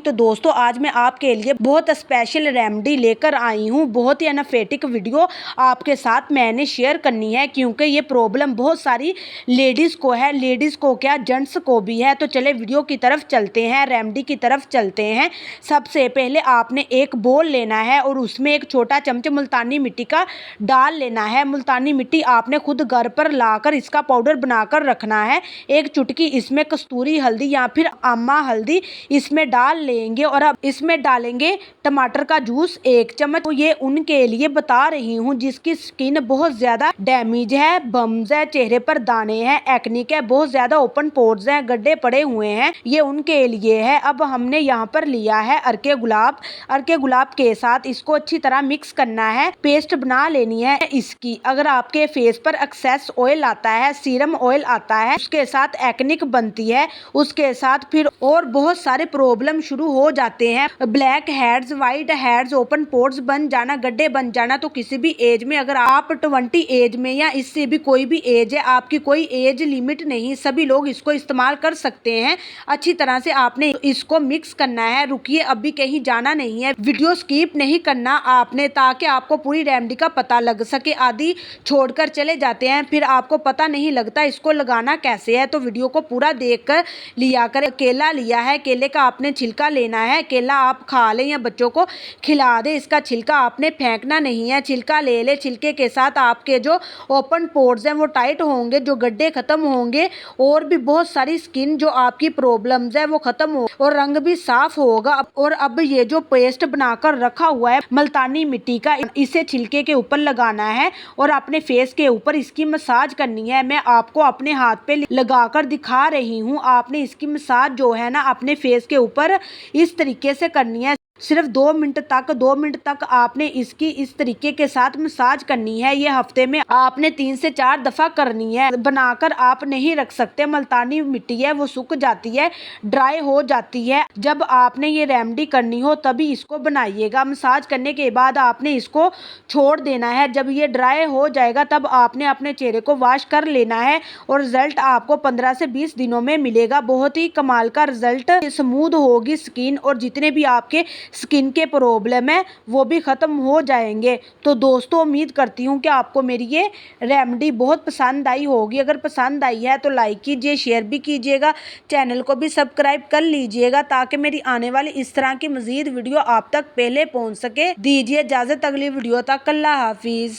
तो दोस्तों आज मैं आपके लिए बहुत स्पेशल रेमेडी लेकर आई हूँ। बहुत ही एनर्जेटिक वीडियो आपके साथ मैंने शेयर करनी है, क्योंकि ये प्रॉब्लम बहुत सारी लेडीज़ को है। लेडीज़ को क्या, जेंट्स को भी है। तो चले वीडियो की तरफ चलते हैं, रेमेडी की तरफ चलते हैं। सबसे पहले आपने एक बोल लेना है और उसमें एक छोटा चम्मच मुल्तानी मिट्टी का डाल लेना है। मुल्तानी मिट्टी आपने खुद घर पर लाकर इसका पाउडर बनाकर रखना है। एक चुटकी इसमें कस्तूरी हल्दी या फिर अम्मा हल्दी इसमें डाल लेंगे और अब इसमें डालेंगे टमाटर का जूस 1 चम्मच। तो ये उनके लिए बता रही हूँ जिसकी स्किन बहुत ज्यादा डैमेज है, बम्स है, चेहरे पर दाने हैं, एक्निक है, बहुत ज्यादा ओपन पोर्स हैं, गड्ढे पड़े हुए हैं, ये उनके लिए है। अब हमने यहाँ पर लिया है अर्के गुलाब। अर्के गुलाब के साथ इसको अच्छी तरह मिक्स करना है, पेस्ट बना लेनी है इसकी। अगर आपके फेस पर एक्सेस ऑयल आता है, सीरम ऑयल आता है, उसके साथ एक्निक बनती है, उसके साथ फिर और बहुत सारे प्रॉब्लम शुरू हो जाते हैं। Black heads, white heads, open pores बन जाना, गड्ढे बन जाना। तो किसी भी एज में, अगर आप 20 एज में या इससे भी कोई भी एज है, आपकी कोई एज लिमिट नहीं, सभी लोग इसको इस्तेमाल कर सकते हैं। अच्छी तरह से आपने इसको मिक्स करना है। रुकिए, अभी कहीं जाना नहीं है, वीडियो स्किप नहीं करना आपने, ताकि आपको पूरी रेमेडी का पता लग सके। आदि छोड़कर चले जाते हैं, फिर आपको पता नहीं लगता इसको लगाना कैसे है। तो वीडियो को पूरा देख कर लिया कर। केला लिया है, केले का आपने छिलका लेना है। केला आप खा लें या बच्चों को खिला दें, इसका छिलका आपने फेंकना नहीं है। छिलका ले ले, छिलके के साथ आपके जो ओपन पोर्स हैं वो टाइट होंगे, जो गड्ढे खत्म होंगे, और भी बहुत सारी स्किन जो आपकी प्रॉब्लम्स है वो खत्म हो और रंग भी साफ होगा। और अब ये जो पेस्ट बनाकर रखा हुआ है मुल्तानी मिट्टी का, इसे छिलके के ऊपर लगाना है और अपने फेस के ऊपर इसकी मसाज करनी है। मैं आपको अपने हाथ पे लगाकर दिखा रही हूँ। आपने इसकी मसाज जो है ना अपने फेस के ऊपर इस तरीके से करनी है। सिर्फ 2 मिनट तक आपने इसकी इस तरीके के साथ मसाज करनी है। ये हफ्ते में आपने 3 से 4 दफा करनी है। बनाकर आप नहीं रख सकते, मुल्तानी मिट्टी है वो सूख जाती है, ड्राई हो जाती है। जब आपने ये रेमेडी करनी हो तभी इसको बनाइएगा। मसाज करने के बाद आपने इसको छोड़ देना है। जब ये ड्राई हो जाएगा तब आपने अपने चेहरे को वॉश कर लेना है और रिजल्ट आपको 15 से 20 दिनों में मिलेगा। बहुत ही कमाल का रिजल्ट, स्मूथ होगी स्किन और जितने भी आपके स्किन के प्रॉब्लम है वो भी खत्म हो जाएंगे। तो दोस्तों उम्मीद करती हूँ कि आपको मेरी ये रेमेडी बहुत पसंद आई होगी। अगर पसंद आई है तो लाइक कीजिए, शेयर भी कीजिएगा, चैनल को भी सब्सक्राइब कर लीजिएगा, ताकि मेरी आने वाली इस तरह की मजीद वीडियो आप तक पहले पहुँच सके। दीजिए इजाजत, अगली वीडियो तक। अल्लाह हाफिज।